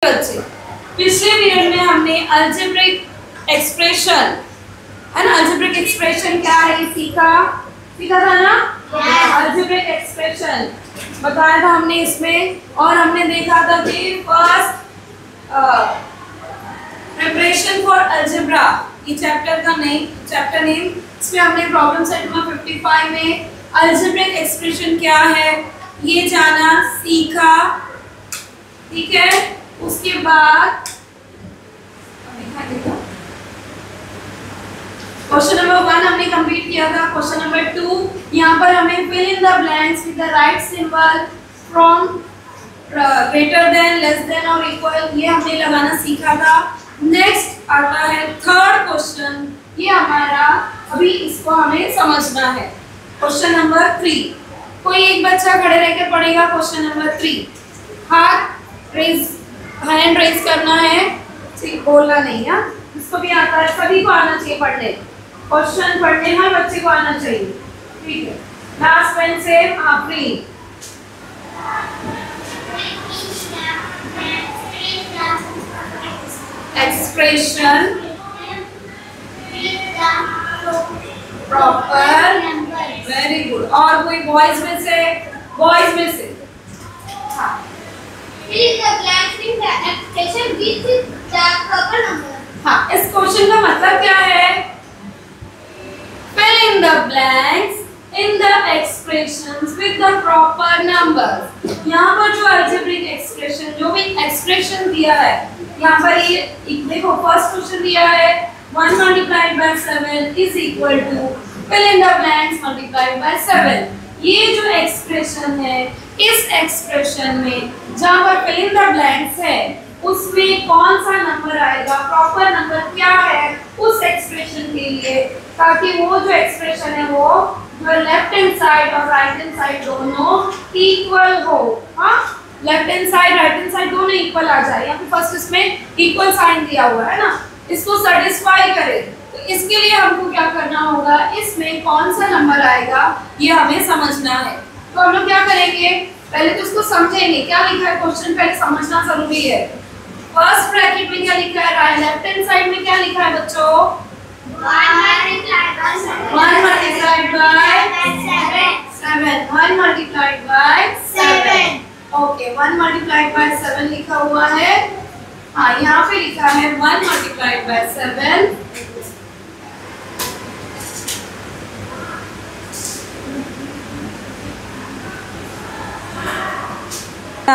बच्चे पिछले पीरियड में हमने अलजेब्रिक एक्सप्रेशन है ना, अलजेब्रिक एक्सप्रेशन क्या है सीखा था ना। अलजेब्रिक एक्सप्रेशन बताया था हमने इसमें, और हमने देखा था कि फर्स्ट प्रिपरेशन फॉर अलजेब्रा, ये चैप्टर का चैप्टर नेम, इसमें हमने प्रॉब्लम सेट नंबर 55 में अलजेब्रिक एक्सप्रेशन क्या है ये जाना सीखा, ठीक है। उसके बाद क्वेश्चन नंबर 1 हमने कंप्लीट किया था। क्वेश्चन नंबर 2 यहाँ पर हमें fill in the blanks with the right symbol from greater than, less than और इक्वल, ये हमने लगाना सीखा था। नेक्स्ट आता है थर्ड क्वेश्चन, ये हमारा अभी इसको हमें समझना है। क्वेश्चन नंबर 3, कोई एक बच्चा खड़े रहकर पढ़ेगा क्वेश्चन नंबर 3। हैंड रेज करना है, ठीक, बोलना नहीं है, जिसको भी आता है सभी को आना चाहिए पढ़ने, क्वेश्चन पढ़ने हर बच्चे को आना चाहिए, ठीक है। लास्ट पेन से आखिरी एक्सप्रेशन प्रॉपर, वेरी गुड। और कोई बॉयज में से हाँ, हाँ, इस क्वेश्चन का मतलब क्या है, fill in the blanks in the expressions with the proper numbers। यहाँ पर जो algebraic expression, जो भी expression दिया है, यहाँ पर ये देखो फर्स्ट क्वेश्चन दिया है 1 multiplied by 7 is equal to fill in the blanks multiplied by 7। ये जो एक्सप्रेशन है, इस एक्सप्रेशन में जहाँ पर fill in the blanks है उसमें कौन सा नंबर आएगा, प्रॉपर नंबर क्या है उस एक्सप्रेशन के लिए, ताकि वो जो एक्सप्रेशन है वो जो लेफ्ट हैंड साइड और राइट हैंड साइड दोनों इक्वल हो। हाँ, left hand side right hand side दोनों इक्वल आ जाए। यहाँ पे फर्स्ट इसमें इक्वल साइन दिया हुआ है ना, इसको सेटिस्फाई करे, तो इसके लिए हमको क्या करना होगा, इसमें कौन सा नंबर आएगा ये हमें समझना है। तो हम लोग क्या करेंगे, पहले तो इसको समझेंगे क्या लिखा है क्वेश्चन, पहले समझना जरूरी है। फर्स्ट ब्रैकेट में क्या लिखा है, लेफ्ट हैंड साइड में क्या लिखा है बच्चों, 1 multiplied by 7, 1 multiplied by 7। Okay, 1 multiplied by 7 लिखा हुआ है। हाँ, यहाँ पे लिखा है 1 multiplied by 7।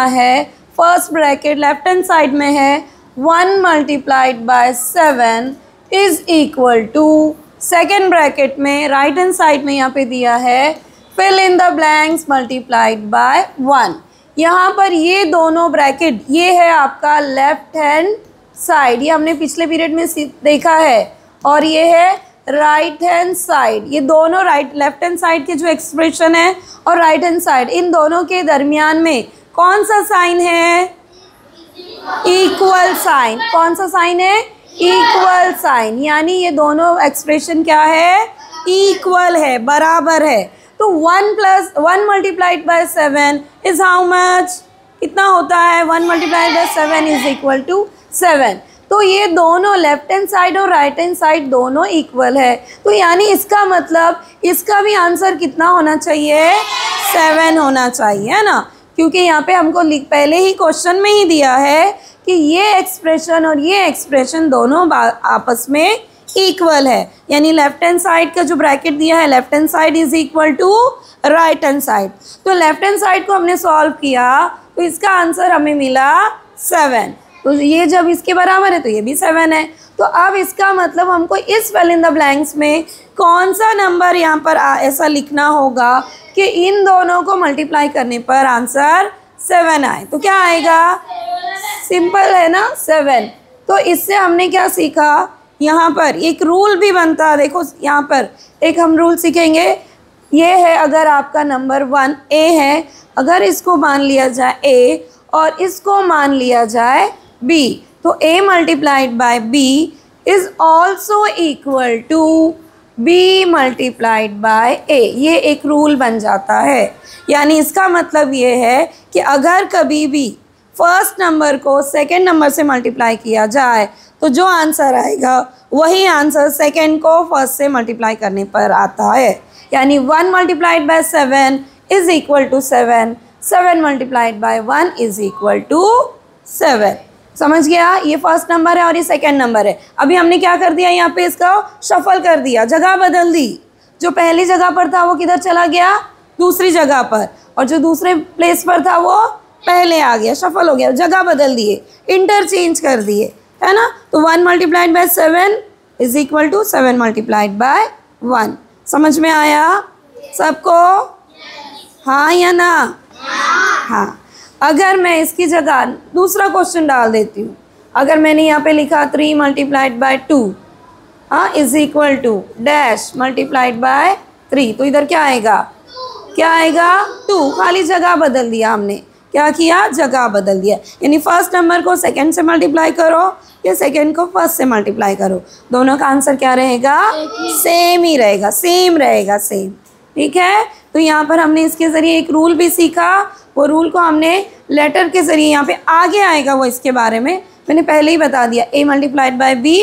है first bracket left hand side में है 1 multiplied by 7 is equal to, second bracket में राइट हैंड साइड में यहाँ पे दिया है fill in the blanks multiplied by 1। यहाँ पर ये दोनों ब्रैकेट, ये है आपका लेफ्ट हैंड साइड, ये हमने पिछले पीरियड में देखा है, और ये है राइट हैंड साइड। ये दोनों लेफ्ट हैंड साइड के जो एक्सप्रेशन है और राइट हैंड साइड, इन दोनों के दरमियान में कौन सा साइन है, इक्वल साइन। कौन सा साइन है, इक्वल साइन, यानी ये दोनों एक्सप्रेशन क्या है, इक्वल है, बराबर है। तो 1 multiplied by 7 is how much, कितना होता है, 1 multiplied by 7 is equal to 7। तो ये दोनों लेफ्ट हैंड साइड और राइट हैंड साइड दोनों इक्वल है, तो यानी इसका मतलब इसका भी आंसर कितना होना चाहिए, 7 होना चाहिए, है ना, क्योंकि यहाँ पे हमको पहले ही क्वेश्चन में ही दिया है कि ये एक्सप्रेशन और ये एक्सप्रेशन दोनों आपस में इक्वल है, यानी लेफ्ट हैंड साइड का जो ब्रैकेट दिया है, left hand side is equal to right hand side. तो लेफ्ट हैंड साइड को हमने सॉल्व किया तो इसका आंसर हमें मिला 7। तो ये जब इसके बराबर है तो ये भी 7 है। तो अब इसका मतलब हमको इस फिल इन द ब्लैंक्स में कौन सा नंबर यहाँ पर ऐसा लिखना होगा कि इन दोनों को मल्टीप्लाई करने पर आंसर 7 आए। तो क्या आएगा, सिंपल है ना, 7। तो इससे हमने क्या सीखा, यहाँ पर एक रूल भी बनता है। देखो यहाँ पर एक हम रूल सीखेंगे, ये है अगर आपका नंबर 1 A है, अगर इसको मान लिया जाए A और इसको मान लिया जाए B, तो A multiplied by B is also equal to B multiplied by A। ये एक रूल बन जाता है, यानी इसका मतलब ये है कि अगर कभी भी फर्स्ट नंबर को सेकेंड नंबर से मल्टीप्लाई किया जाए तो जो आंसर आएगा वही आंसर सेकेंड को फर्स्ट से मल्टीप्लाई करने पर आता है। यानी 1 multiplied by 7 is equal to 7, 7 multiplied by 1 is equal to 7। समझ गया? ये फर्स्ट नंबर है और ये सेकेंड नंबर है। अभी हमने क्या कर दिया, यहाँ पे इसका शफल कर दिया, जगह बदल दी। जो पहली जगह पर था वो किधर चला गया, दूसरी जगह पर, और जो दूसरे प्लेस पर था वो पहले आ गया, शफल हो गया, जगह बदल दिए, इंटरचेंज कर दिए, है ना। तो 1 multiplied by 7 is equal to 7 multiplied by 1। समझ में आया सबको? हाँ या ना? हाँ। अगर मैं इसकी जगह दूसरा क्वेश्चन डाल देती हूँ, अगर मैंने यहाँ पे लिखा 3 multiplied by 2 is equal to dash multiplied by 3, तो इधर क्या आएगा, क्या आएगा 2। खाली जगह बदल दिया हमने, क्या किया, जगह बदल दिया। यानी फर्स्ट नंबर को सेकंड से मल्टीप्लाई करो या सेकंड को फर्स्ट से मल्टीप्लाई करो, दोनों का आंसर क्या रहेगा, सेम ही रहेगा, सेम रहेगा, सेम। ठीक है। तो यहाँ पर हमने इसके ज़रिए एक रूल भी सीखा, वो रूल को हमने लेटर के ज़रिए, यहाँ पे आगे आएगा वो, इसके बारे में मैंने पहले ही बता दिया। a multiplied by b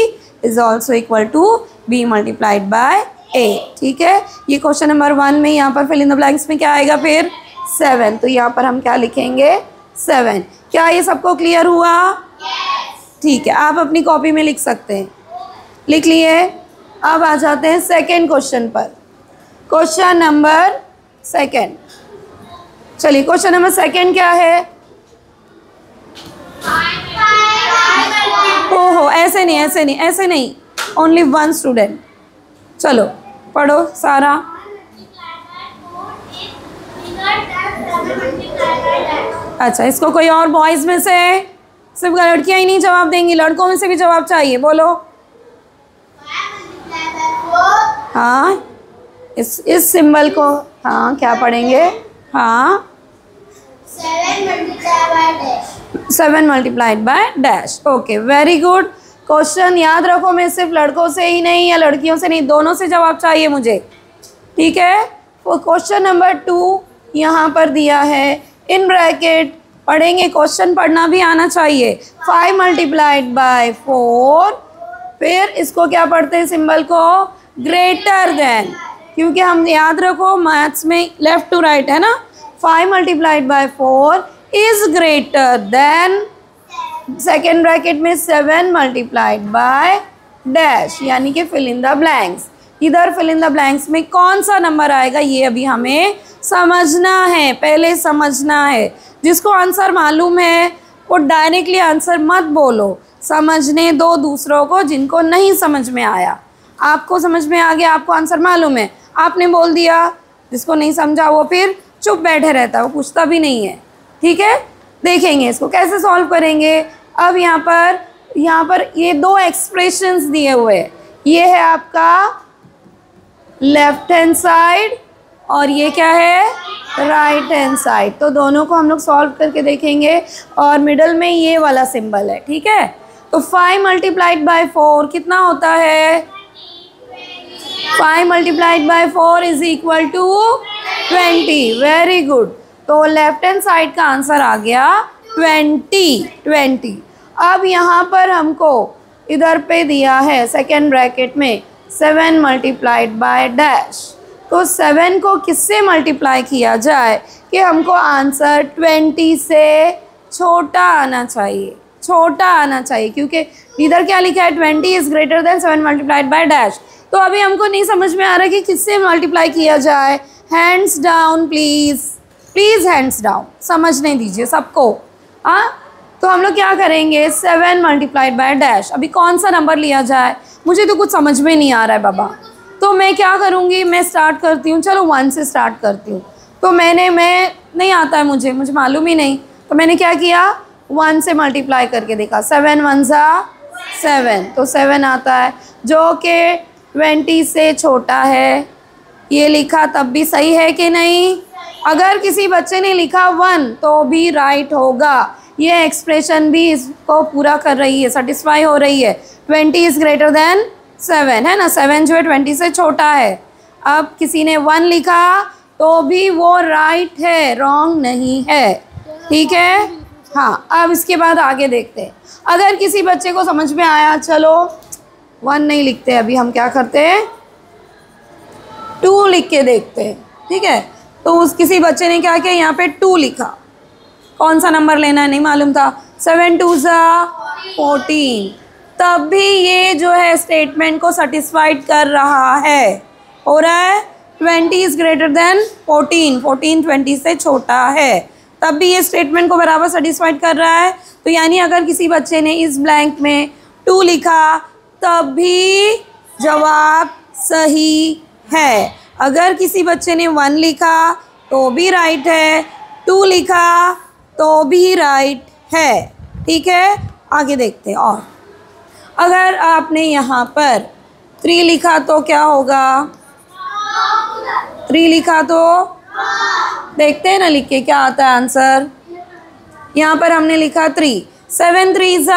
is also equal to b multiplied by a। ठीक है। ये क्वेश्चन नंबर 1 में यहाँ पर फिल इन द ब्लैंक्स में क्या आएगा फिर 7, तो यहाँ पर हम क्या लिखेंगे 7। क्या ये सबको क्लियर हुआ? ठीक है, आप अपनी कॉपी में लिख सकते हैं, लिख लिए। अब आ जाते हैं सेकेंड क्वेश्चन पर। क्वेश्चन नंबर सेकेंड, चलिए क्वेश्चन नंबर सेकेंड क्या है? ओहो, ऐसे नहीं, ऐसे नहीं, ऐसे नहीं, ओनली 1 स्टूडेंट। चलो पढ़ो सारा। अच्छा, इसको कोई और बॉयज़ में से, सिर्फ लड़कियां ही नहीं जवाब देंगी, लड़कों में से भी जवाब चाहिए, बोलो। हाँ, इस सिंबल को, हाँ क्या पढ़ेंगे? हाँ 7 multiplied by dash. Okay, very good. Question याद रखो, मैं सिर्फ लड़कों से ही नहीं या लड़कियों से नहीं, दोनों से जवाब चाहिए मुझे। ठीक है। वो क्वेश्चन नंबर 2 यहाँ पर दिया है, इन ब्रैकेट पढ़ेंगे, क्वेश्चन पढ़ना भी आना चाहिए। 5 मल्टीप्लाइड बाय 4, फिर इसको क्या पढ़ते हैं सिंबल को, ग्रेटर देन, क्योंकि हम याद रखो मैथ्स में लेफ्ट टू राइट है ना। 5 multiplied by 4 is greater than, second bracket में 7 मल्टीप्लाइड बाय डैश, यानी कि फिल इन द ब्लैंक्स। इधर फिल इन द ब्लैंक्स में कौन सा नंबर आएगा ये अभी हमें समझना है, पहले समझना है। जिसको आंसर मालूम है वो डायरेक्टली आंसर मत बोलो, समझने दो दूसरों को जिनको नहीं समझ में आया। आपको समझ में आ गया, आपको आंसर मालूम है, आपने बोल दिया। जिसको नहीं समझा वो फिर चुप बैठे रहता है, वो पूछता भी नहीं है। ठीक है। देखेंगे इसको कैसे सॉल्व करेंगे। अब यहाँ पर ये 2 एक्सप्रेशंस दिए हुए हैं, ये है आपका लेफ्ट हैंड साइड और ये क्या है, राइट हैंड साइड। तो दोनों को हम लोग सॉल्व करके देखेंगे, और मिडल में ये वाला सिंबल है। ठीक है। तो 5 मल्टीप्लाइड बाय 4 कितना होता है, 5 multiplied by 4 is equal to 20। Very good. तो लेफ्ट हैंड साइड का आंसर आ गया 20। अब यहाँ पर हमको इधर पे दिया है सेकेंड ब्रैकेट में 7 मल्टीप्लाइड बाय डैश। तो 7 को किससे मल्टीप्लाई किया जाए कि हमको आंसर 20 से छोटा आना चाहिए, छोटा आना चाहिए, क्योंकि इधर क्या लिखा है, 20 is greater then 7 multiplied by dash. तो अभी हमको नहीं समझ में आ रहा कि किससे मल्टीप्लाई किया जाए। Hands down please, please hands down, समझने दीजिए सबको। हाँ, तो हम लोग क्या करेंगे, 7 मल्टीप्लाइड बाय डैश। अभी कौन सा नंबर लिया जाए, मुझे तो कुछ समझ में नहीं आ रहा है बाबा। तो मैं क्या करूँगी, मैं स्टार्ट करती हूँ, चलो 1 से स्टार्ट करती हूँ। तो मैं नहीं आता है मुझे मालूम ही नहीं, तो मैंने क्या किया, 1 से मल्टीप्लाई करके देखा, 7 1 = 7, तो 7 आता है, जो कि 20 से छोटा है। ये लिखा तब भी सही है कि नहीं? अगर किसी बच्चे ने लिखा 1 तो भी राइट होगा। ये एक्सप्रेशन भी इसको पूरा कर रही है, सेटिस्फाई हो रही है। 20 इज़ ग्रेटर देन 7 है ना, 7 जो है 20 से छोटा है। अब किसी ने 1 लिखा तो भी वो राइट है, रॉन्ग नहीं है। ठीक है। हाँ, अब इसके बाद आगे देखते हैं। अगर किसी बच्चे को समझ में आया, चलो 1 नहीं लिखते, अभी हम क्या करते हैं 2 लिख के देखते हैं, ठीक है। तो उस किसी बच्चे ने क्या किया, यहाँ पे 2 लिखा, कौन सा नंबर लेना है नहीं मालूम था, 7 2 14, तब भी ये जो है स्टेटमेंट को सेटिस्फाइड कर रहा है, हो रहा है 20 इज़ ग्रेटर देन 14, 14 20 से छोटा है, तब भी ये स्टेटमेंट को बराबर सेटिस्फाइड कर रहा है। तो यानी अगर किसी बच्चे ने इस ब्लैंक में 2 लिखा तब भी जवाब सही है, अगर किसी बच्चे ने 1 लिखा तो भी राइट है, 2 लिखा तो भी राइट है, ठीक है। आगे देखते हैं। और अगर आपने यहाँ पर 3 लिखा तो क्या होगा, 3 लिखा तो देखते हैं ना लिख के क्या आता है आंसर। यहाँ पर हमने लिखा 3, 7 3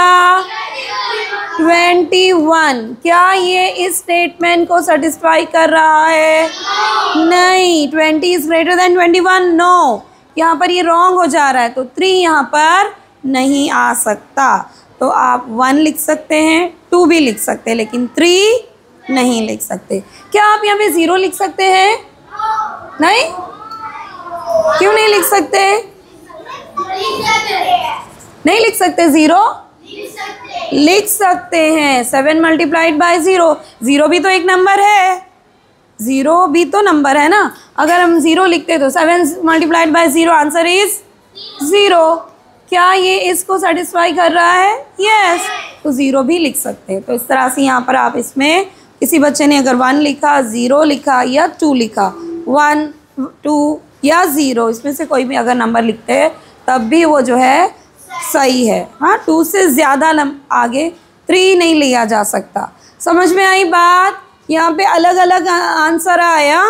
21, क्या ये इस स्टेटमेंट को सेटिस्फाई कर रहा है, नहीं, 20 इज़ ग्रेटर देन 21, नो, यहाँ पर ये रॉन्ग हो जा रहा है, तो 3 यहाँ पर नहीं आ सकता। तो आप 1 लिख सकते हैं, 2 भी लिख सकते हैं, लेकिन 3 नहीं लिख सकते। क्या आप यहाँ पे 0 लिख सकते हैं, नहीं, क्यों नहीं लिख सकते, नहीं लिख सकते, 0 लिख सकते हैं। 7 मल्टीप्लाइड बाय 0, 0 भी तो एक नंबर है, 0 भी तो नंबर है ना, अगर हम 0 लिखते तो 7 मल्टीप्लाइड बाय 0 आंसर इज 0। क्या ये इसको सेटिस्फाई कर रहा है, यस, तो 0 भी लिख सकते हैं। तो इस तरह से यहाँ पर आप इसमें किसी बच्चे ने अगर 1 लिखा, 0 लिखा या 2 लिखा, 1 2 या 0 इसमें से कोई भी अगर नंबर लिखते हैं तब भी वो जो है सही है। हाँ, 2 से ज़्यादा आगे 3 नहीं लिया जा सकता। समझ में आई बात, यहाँ पे अलग अलग आंसर आया,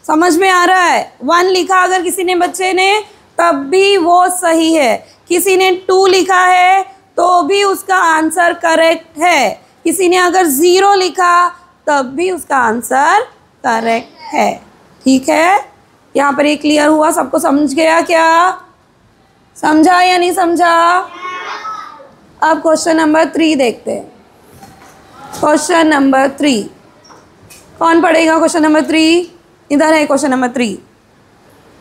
समझ में आ रहा है। 1 लिखा अगर किसी ने बच्चे ने तब भी वो सही है, किसी ने 2 लिखा है तो भी उसका आंसर करेक्ट है, किसी ने अगर 0 लिखा तब भी उसका आंसर करेक्ट है, ठीक है। यहाँ पर ये क्लियर हुआ, सबको समझ गया, क्या समझा या नहीं समझा। अब क्वेश्चन नंबर 3 देखते हैं। क्वेश्चन नंबर 3 कौन पढ़ेगा, क्वेश्चन नंबर 3 इधर है, क्वेश्चन नंबर 3,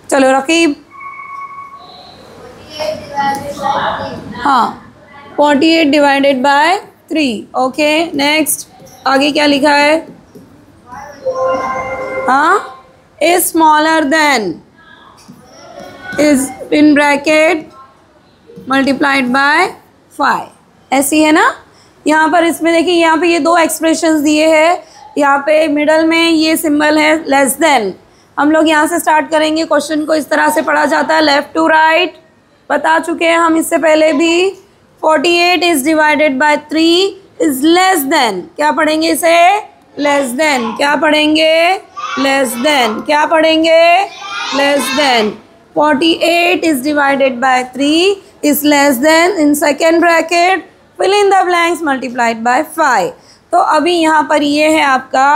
चलो रकीब। हाँ, 48 डिवाइडेड बाय 3, ओके, नेक्स्ट आगे क्या लिखा है, हाँ, is smaller than, is in bracket multiplied by 5, ऐसी है ना। यहाँ पर इसमें देखिए, यहाँ पे ये 2 एक्सप्रेशंस दिए हैं, यहाँ पे मिडल में ये सिंबल है लेस देन। हम लोग यहाँ से स्टार्ट करेंगे, क्वेश्चन को इस तरह से पढ़ा जाता है, लेफ्ट टू राइट, बता चुके हैं हम इससे पहले भी। 48 is divided by 3 is less than, क्या पढ़ेंगे इसे, लेस देन, क्या पढ़ेंगे, लेस देन, क्या पढ़ेंगे, less than. 48 is divided by 3 is less than, in second bracket fill in the blanks multiplied by 5। तो अभी यहाँ पर ये है आपका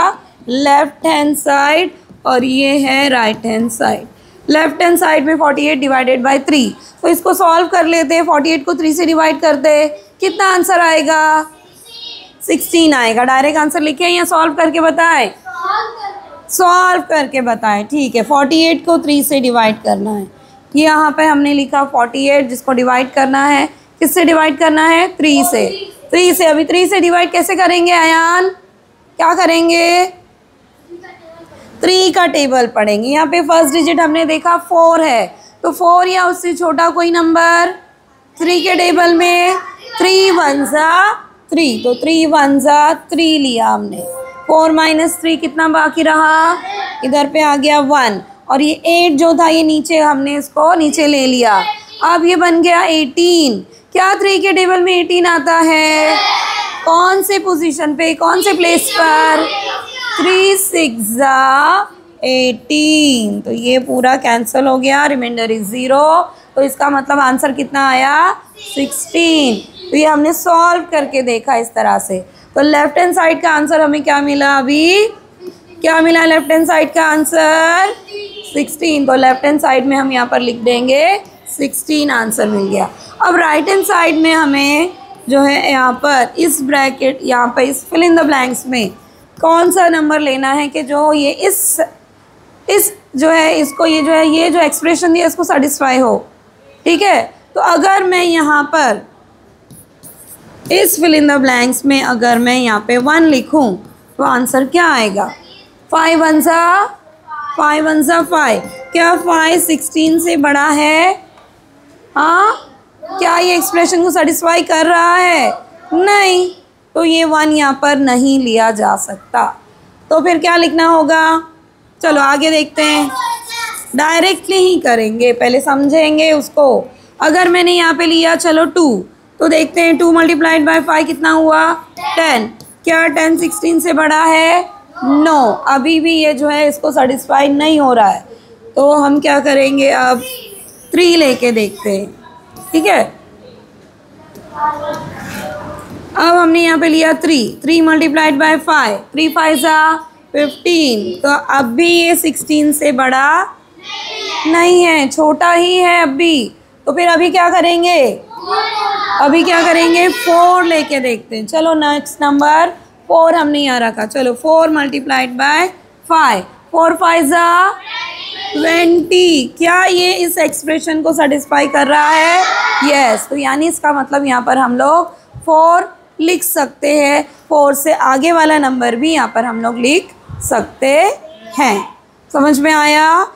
लेफ्ट हैंड साइड और ये है right hand side. Left hand side में 48 डिवाइडेड बाय 3, तो इसको सॉल्व कर लेते हैं। 48 को 3 से डिवाइड करते हैं, कितना आंसर आएगा, 16 आएगा। डायरेक्ट आंसर लिखे या सॉल्व करके बताएं, सॉल्व करके बताएं, ठीक है। 48 को 3 से डिवाइड करना है, ये यहाँ पे हमने लिखा 48 जिसको डिवाइड करना है, किससे डिवाइड करना है, 3 से। 3 से, अभी 3 से डिवाइड कैसे करेंगे अयान, क्या करेंगे, 3 का टेबल पढ़ेंगे। यहाँ पे फर्स्ट डिजिट हमने देखा 4 है, तो 4 या उससे छोटा कोई नंबर 3 के टेबल में, 3 1 3, तो 3 1 3 लिया हमने। 4 - 3 कितना बाकी रहा, इधर पे आ गया 1, और ये 8 जो था ये नीचे, हमने इसको नीचे ले लिया। अब ये बन गया 18, क्या 3 के टेबल में 18 आता है, कौन से पोजीशन पे, कौन से प्लेस पर, 3 6 18, तो ये पूरा कैंसिल हो गया, रिमाइंडर इज 0, तो इसका मतलब आंसर कितना आया, 16। तो ये हमने सॉल्व करके देखा इस तरह से। तो लेफ्ट हैंड साइड का आंसर हमें क्या मिला, अभी क्या मिला लेफ्ट हैंड साइड का आंसर, 16। तो लेफ्ट हैंड साइड में हम यहाँ पर लिख देंगे 16 आंसर मिल गया। अब राइट हैंड साइड में हमें जो है यहाँ पर इस ब्रैकेट यहाँ पर इस फिल इन द ब्लैंक्स में कौन सा नंबर लेना है कि जो ये इस जो है इसको ये जो है ये जो एक्सप्रेशन दिया इसको सेटिस्फाई हो। ठीक है, तो अगर मैं यहाँ पर इस फिल इन द ब्लैंक्स में अगर मैं यहाँ पे 1 लिखूँ तो आंसर क्या आएगा? 5 1 सा 5। क्या 5 16 से बड़ा है? हाँ, क्या ये एक्सप्रेशन को सेटिस्फाई कर रहा है? नहीं, तो ये 1 यहाँ पर नहीं लिया जा सकता। तो फिर क्या लिखना होगा? चलो आगे देखते हैं, डायरेक्टली ही करेंगे, पहले समझेंगे उसको। अगर मैंने यहाँ पे लिया चलो 2, तो देखते हैं 2 × 5 कितना हुआ? 10। क्या 10 16 से बड़ा है? नो, अभी भी ये जो है इसको सेटिस्फाई नहीं हो रहा है। तो हम क्या करेंगे, अब 3 लेके देखते हैं। ठीक है, अब हमने यहाँ पे लिया 3 × 5, 3 5 15। तो अब भी ये 16 से बड़ा नहीं है, छोटा ही है अभी। तो फिर अभी क्या करेंगे? अभी क्या करेंगे? 4 लेके देखते हैं। चलो नेक्स्ट नंबर 4 हमने यहाँ रखा। चलो 4 × 5, 4 5 20। क्या ये इस एक्सप्रेशन को सेटिस्फाई कर रहा है? यस। तो यानी इसका मतलब यहाँ पर हम लोग 4 लिख सकते हैं। 4 से आगे वाला नंबर भी यहाँ पर हम लोग लिख सकते हैं। समझ में आया?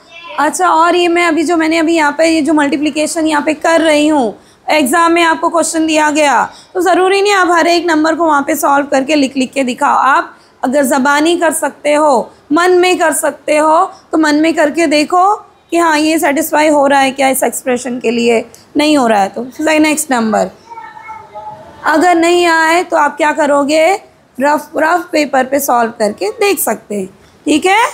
अच्छा, और ये मैं अभी जो मैंने अभी यहाँ पे ये जो मल्टीप्लिकेशन यहाँ पे कर रही हूँ, एग्ज़ाम में आपको क्वेश्चन दिया गया तो ज़रूरी नहीं आप हर एक नंबर को वहाँ पे सॉल्व करके लिख के दिखाओ। आप अगर ज़बानी कर सकते हो, मन में कर सकते हो, तो मन में करके देखो कि हाँ ये सेटिस्फाई हो रहा है क्या इस एक्सप्रेशन के लिए। नहीं हो रहा है तो नेक्स्ट नंबर। अगर नहीं आए तो आप क्या करोगे? रफ पेपर पे सॉल्व करके देख सकते हैं। ठीक है,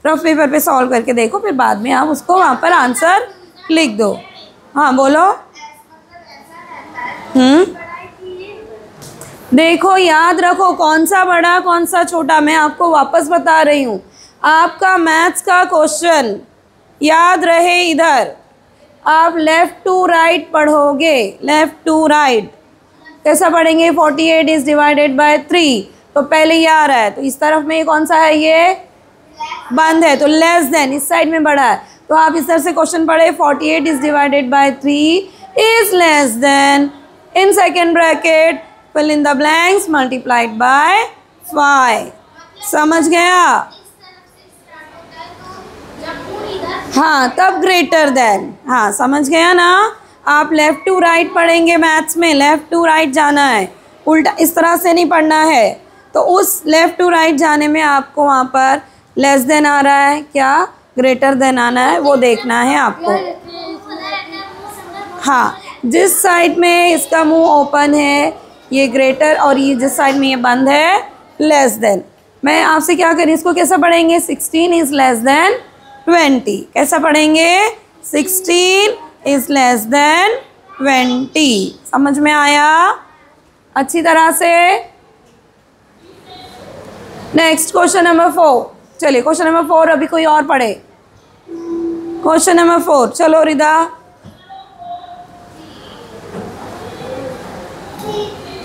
रफ पेपर पे सॉल्व करके देखो, फिर बाद में आप उसको वहाँ पर आंसर लिख दो। हाँ बोलो। देखो याद रखो कौन सा बड़ा कौन सा छोटा। मैं आपको वापस बता रही हूँ, आपका मैथ्स का क्वेश्चन याद रहे, इधर आप लेफ़्ट टू राइट पढ़ोगे। लेफ़्ट टू राइट कैसा पढ़ेंगे? 48 इज़ डिवाइडेड बाय 3, तो पहले ये आ रहा है, तो इस तरफ में ये कौन सा है? ये बंद है, तो लेस देन इस साइड में बड़ा है। तो आप इस तरह से क्वेश्चन पढ़े 48 is divided by 3 is less than, in second bracket fill in the blanks multiplied by 5। समझ गया? हाँ, तब ग्रेटर देन। हाँ समझ गया ना? आप लेफ़्ट टू राइट पढ़ेंगे मैथ्स में, लेफ़्ट टू राइट जाना है, उल्टा इस तरह से नहीं पढ़ना है। तो उस लेफ़्ट टू राइट जाने में आपको वहाँ पर लेस देन आ रहा है क्या ग्रेटर देन आना है, वो देखना है आपको। हाँ, जिस साइड में इसका मुंह ओपन है ये ग्रेटर, और ये जिस साइड में ये बंद है लेस देन। मैं आपसे क्या करें, इसको कैसा पढ़ेंगे? 16 इज़ लेस देन 20। कैसा पढ़ेंगे? 16 इज़ लेस देन 20। समझ में आया अच्छी तरह से? Next question number 4। चलिए क्वेश्चन नंबर 4 अभी कोई और पढ़े। क्वेश्चन नंबर 4 चलो रिदा।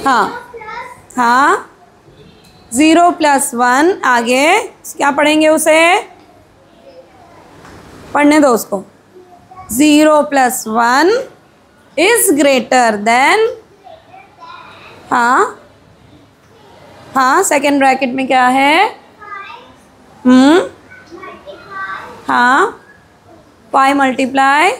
हाँ 0 + 1 आगे क्या पढ़ेंगे? उसे पढ़ने दो उसको। 0 + 1 इज़ ग्रेटर देन, हाँ सेकेंड ब्रैकेट में क्या है? हाँ 5 multiply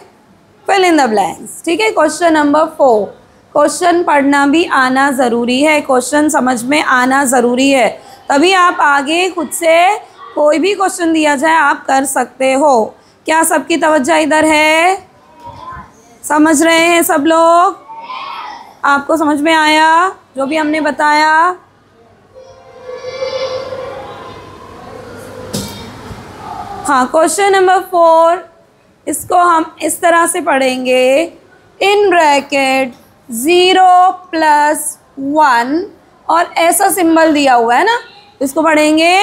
fill in the blanks. ठीक है, क्वेश्चन नंबर 4। क्वेश्चन पढ़ना भी आना ज़रूरी है, क्वेश्चन समझ में आना ज़रूरी है, तभी आप आगे खुद से कोई भी क्वेश्चन दिया जाए आप कर सकते हो। क्या सबकी तवज्जो इधर है? समझ रहे हैं सब लोग? आपको समझ में आया जो भी हमने बताया? हाँ, क्वेश्चन नंबर 4 इसको हम इस तरह से पढ़ेंगे, इन ब्रैकेट 0 + 1 और ऐसा सिंबल दिया हुआ है ना, इसको पढ़ेंगे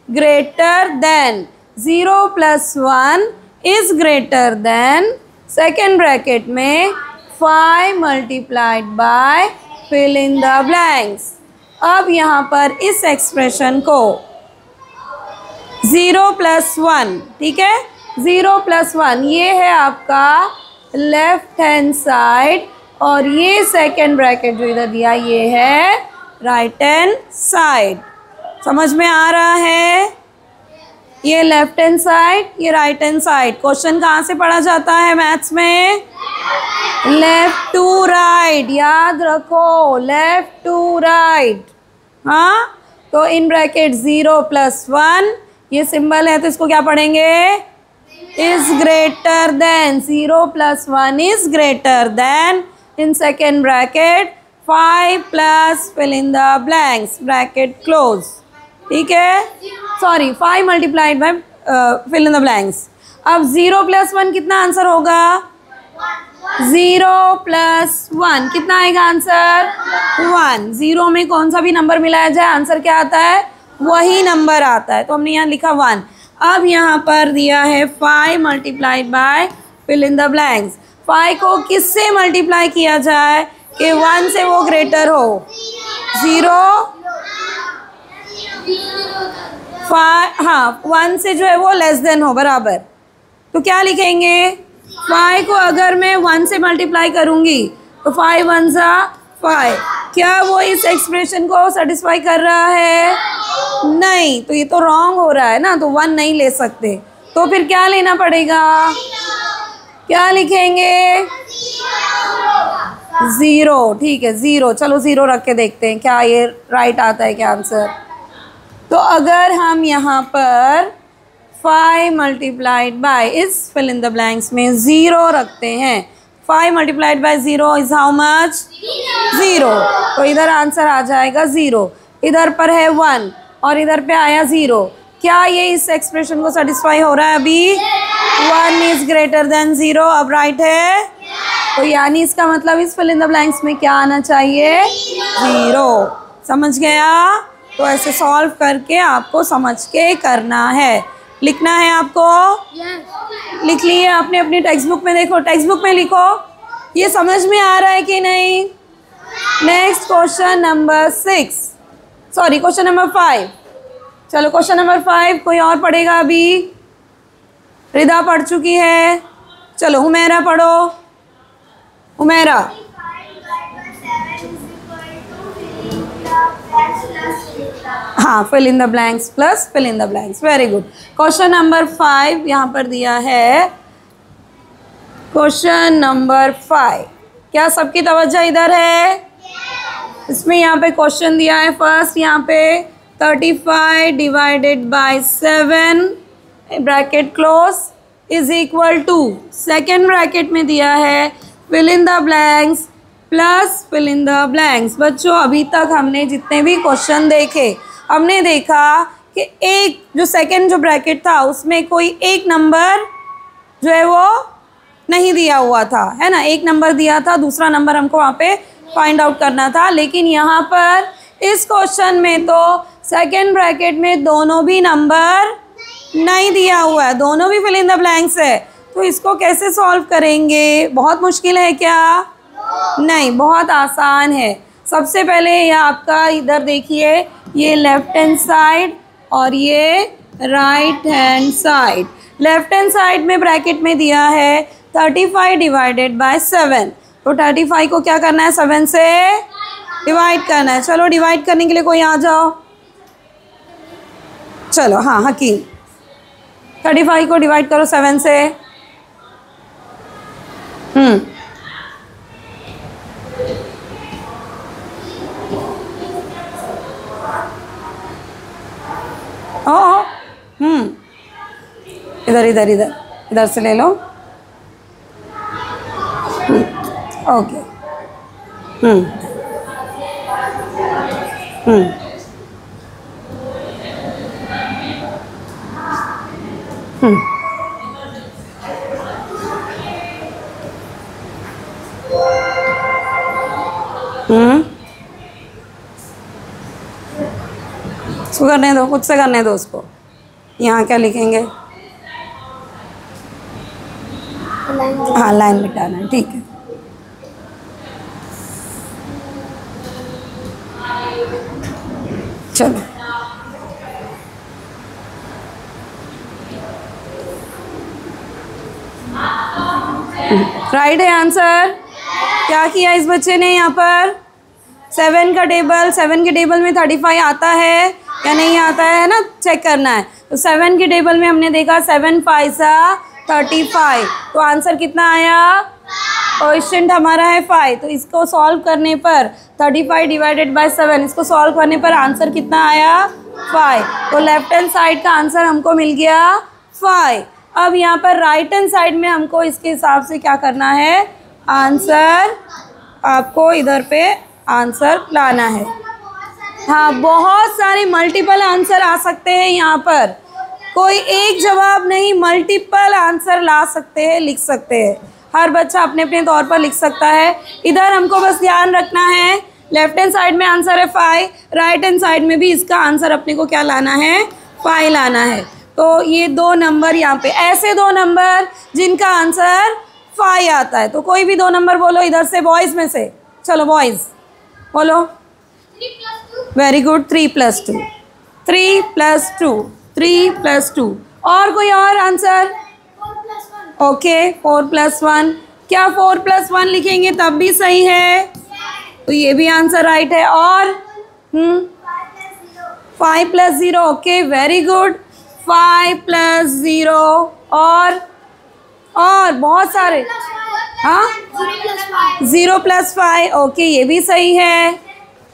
greater than. 0 + 1 is greater than second bracket में 5 multiplied by fill in the blanks. अब यहाँ पर इस एक्सप्रेशन को 0 + 1, ठीक है, 0 + 1 ये है आपका लेफ्ट हैंड साइड, और ये सेकेंड ब्रैकेट जो इधर दिया ये है राइट हैंड साइड। समझ में आ रहा है? ये लेफ्ट हैंड साइड, ये राइट हैंड साइड। क्वेश्चन कहाँ से पढ़ा जाता है मैथ्स में? लेफ्ट टू राइट, याद रखो, लेफ्ट टू राइट। हाँ, तो इन ब्रैकेट 0 + 1 ये सिंबल है, तो इसको क्या पढ़ेंगे? Is greater than, 0 + 1 is greater than, in second bracket 5 + fill in the blanks, bracket close, ठीक है, sorry 5 multiplied by fill in the blanks. अब 0 + 1 कितना आंसर होगा? 0 + 1 कितना आएगा आंसर? 1। 0 में कौन सा भी नंबर मिलाया जाए आंसर क्या आता है? वही नंबर आता है, तो हमने यहाँ लिखा 1। अब यहाँ पर दिया है 5 multiplied by fill in the blanks. 5 को किससे मल्टीप्लाई किया जाए कि 1 से वो ग्रेटर हो? 0 5, हाँ 1 से जो है वो लेस देन हो, बराबर। तो क्या लिखेंगे? 5 को अगर मैं 1 से मल्टीप्लाई करूँगी तो 5 × 1 = 5। क्या वो इस एक्सप्रेशन को सेटिस्फाई कर रहा है? नहीं, तो ये तो रॉन्ग हो रहा है ना, तो 1 नहीं ले सकते। तो फिर क्या लेना पड़ेगा? क्या लिखेंगे? 0, ठीक है 0। चलो 0 रख के देखते हैं क्या ये राइट आता है क्या आंसर। तो अगर हम यहाँ पर 5 मल्टीप्लाइड बाय इस फिल इन द ब्लैंक्स में 0 रखते हैं, 5 multiplied bye 0 is how much? 0। तो इधर आंसर आ जाएगा 0। इधर पर है 1 और इधर पे आया 0। क्या ये इस एक्सप्रेशन को सेटिस्फाई हो रहा है अभी? 1 इज ग्रेटर देन 0, अब राइट है। तो यानी इसका मतलब इस फिल इन द ब्लैंक्स में क्या आना चाहिए? 0। समझ गया? तो ऐसे सॉल्व करके आपको समझ के करना है, लिखना है आपको। लिख लिए आपने अपनी टेक्स्ट बुक में? देखो टेक्स्ट बुक में लिखो, ये समझ में आ रहा है कि नहीं? Next question number 6, sorry question number 5। चलो क्वेश्चन नंबर 5 कोई और पढ़ेगा अभी? रिदा पढ़ चुकी है, चलो हुमैरा पढ़ो। हुमैरा। हाँ, fill in the blanks plus fill in the blanks, very good. Question number 5 यहाँ पर दिया है। क्वेश्चन नंबर 5, क्या सबकी तवज्जो इधर है? इसमें यहाँ पे क्वेश्चन दिया है फर्स्ट, यहाँ पे 35 divided by 7 bracket close is equal to, second bracket में दिया है fill in the blanks plus fill in the blanks. बच्चों अभी तक हमने जितने भी क्वेश्चन देखे, हमने देखा कि एक जो सेकेंड जो ब्रैकेट था उसमें कोई एक नंबर जो है वो नहीं दिया हुआ था, है ना, एक नंबर दिया था, दूसरा नंबर हमको वहाँ पे फाइंड आउट करना था। लेकिन यहाँ पर इस क्वेश्चन में तो सेकेंड ब्रैकेट में दोनों भी नंबर नहीं दिया हुआ है, दोनों भी फिल इन द ब्लैंक्स है। तो इसको कैसे सॉल्व करेंगे? बहुत मुश्किल है क्या? नहीं, बहुत आसान है। सबसे पहले ये आपका इधर देखिए, ये लेफ्ट हैंड साइड और ये right hand side. Left hand side में ब्रैकेट में दिया है 35 डिवाइडेड बाय 7। तो 35 को क्या करना है? 7 से डिवाइड करना है। चलो डिवाइड करने के लिए कोई आ जाओ। चलो हाँ हकीम, 35 को डिवाइड करो 7 से। इधर इधर इधर इधर से ले लो। ओके। उसको करने दो, खुद से करने दो उसको। यहाँ क्या लिखेंगे? हाँ लाइन मिटाना है, ठीक है। चलो राइट है आंसर। क्या किया इस बच्चे ने यहाँ पर? 7 का टेबल, 7 के टेबल में 35 आता है या नहीं आता है ना, चेक करना है। तो 7 के टेबल में हमने देखा 7 5 35, तो आंसर कितना आया? क्वेश्चन हमारा है 5, तो इसको सॉल्व करने पर 35 डिवाइडेड बाय 7, इसको सॉल्व करने पर आंसर कितना आया? 5। तो लेफ्ट हैंड साइड का आंसर हमको मिल गया 5। अब यहाँ पर राइट हैंड साइड में हमको इसके हिसाब से क्या करना है? आंसर आपको इधर पे आंसर लाना है। हाँ, बहुत सारे मल्टीपल आंसर आ सकते हैं यहाँ पर, कोई एक जवाब नहीं, मल्टीपल आंसर ला सकते हैं, लिख सकते हैं। हर बच्चा अपने अपने तौर पर लिख सकता है। इधर हमको बस ध्यान रखना है, लेफ्ट हैंड साइड में आंसर है 5, राइट हैंड साइड में भी इसका आंसर अपने को क्या लाना है? 5 लाना है। तो ये 2 नंबर यहाँ पे, ऐसे 2 नंबर जिनका आंसर 5 आता है, तो कोई भी 2 नंबर बोलो इधर से, बॉयज़ में से। चलो बॉयज़ बोलो। Very good, 3 + 2, 3 + 2, 3 + 2। और कोई और आंसर? ओके, 4 + 1। क्या 4 + 1 लिखेंगे तब भी सही है? तो ये भी आंसर राइट है। और 5 + 0, ओके वेरी गुड, 5 + 0। और बहुत सारे, हाँ 0 + 5, ओके ये भी सही है।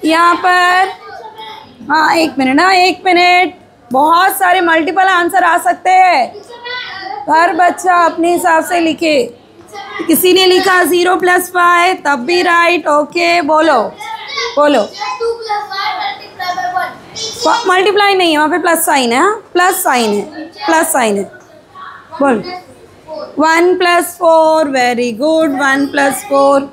यहाँ पर हाँ एक मिनट, बहुत सारे मल्टीपल आंसर आ सकते हैं, हर बच्चा अपने हिसाब से लिखे। किसी ने लिखा 0 + 5 तब भी राइट, ओके बोलो। मल्टीप्लाई नहीं है वहाँ पे, प्लस साइन है, प्लस साइन है, बोल। 1 + 4, वेरी गुड, 1 + 4।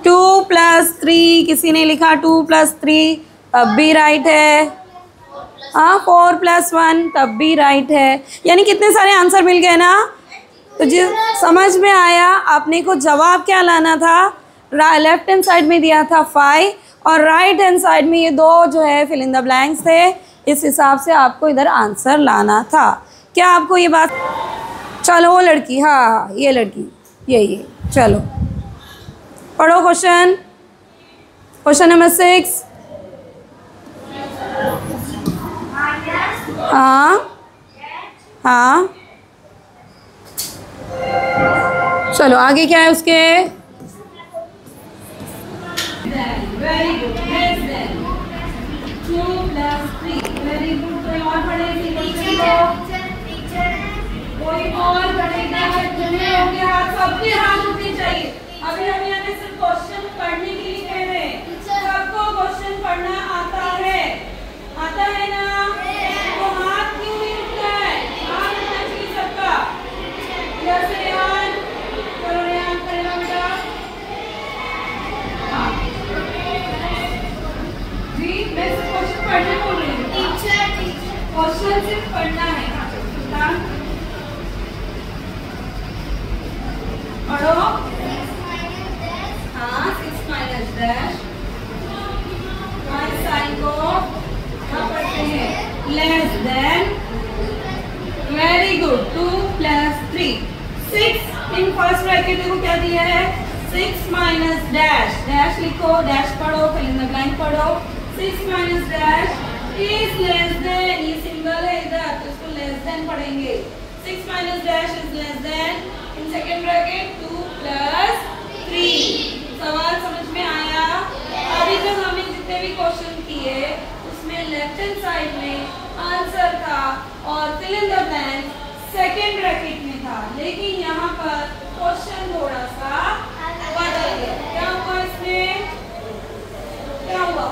2 + 3, किसी ने लिखा 2 + 3 तब भी राइट है। हाँ 4 + 1 तब भी राइट है। यानी कितने सारे आंसर मिल गए ना। तो जिस समझ में आया आपने को जवाब क्या लाना था। लेफ्ट हैंड साइड में दिया था 5 और राइट हैंड साइड में ये 2 जो है फिल इन द ब्लैंक्स थे, इस हिसाब से आपको इधर आंसर लाना था। क्या आपको ये बात? चलो वो लड़की, हाँ ये लड़की, ये चलो पढ़ो क्वेश्चन नंबर 6। हाँ चलो आगे क्या है उसके? Very good, 2 + 3, very good. कोई और पढ़ेगी? कोई और पढ़ेगा? हो गया, सबके हाथ उठने चाहिए। अभी हम यहाँ पे सिर्फ क्वेश्चन पढ़ने के लिए कह रहे हैं। सबको क्वेश्चन पढ़ना आता है ना? तो हाथ क्यों नहीं उठता है? हाथ उठना चाहिए सबका। इधर से रेहान, चलो रेहान पढ़ना बेटा। हाँ जी, मैं सिर्फ क्वेश्चन पढ़ने बोल रही हूँ। क्वेश्चन सिर्फ पढ़ना है। पढ़ो। हाँ 6 - डैश, साइन को क्या पढ़ते हैं? Less than. Very good, 2 + 3, 6 in first bracket देखो क्या दिया है? 6 - डैश, डैश लिखो, डैश पढ़ो, फिल इन द ब्लैंक पढ़ो। 6 - डैश इज लेस देन, ये सिंबल है इधर तो इसको लेस देन पढ़ेंगे। 6 - dash is less than in second bracket 2 + 3। सवाल समझ में आया? अभी तक हमने जितने भी क्वेश्चन किए उसमें लेफ्ट हैंड साइड में आंसर था और fill in the blank second bracket में था, लेकिन यहाँ पर क्वेश्चन थोड़ा सा बदल गया। क्या हुआ इसमें? क्या हुआ?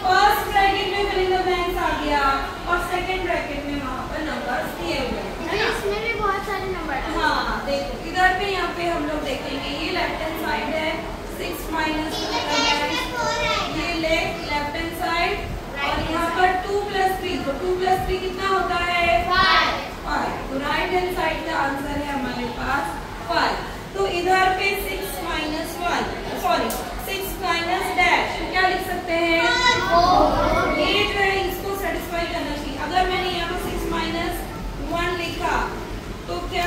फर्स्ट ब्रैकेट में फिल इन द ब्लैंक्स आ गया और सेकेंड ब्रैकेट में वहाँ पर नंबर्स दिए हुए हैं। इसमें भी बहुत सारे नंबर हैं। हाँ देखो इधर पे, यहाँ पे हम लोग देखेंगे ये लेफ्ट हैंड साइड है, 6 - ये लेफ्ट हैंड साइड, और यहाँ पर 2 + 3, तो 2 + 3 कितना होता है? 5। तो राइट हैंड साइड का आंसर है हमारे पास इधर पे 6 माइनस 1, सॉरी 6 माइनस डैश, क्या लिख सकते हैं? ये जो है इसको सेटिस्फाई करना चाहिए। अगर मैंने यहाँ पर 6 माइनस 1 लिखा तो क्या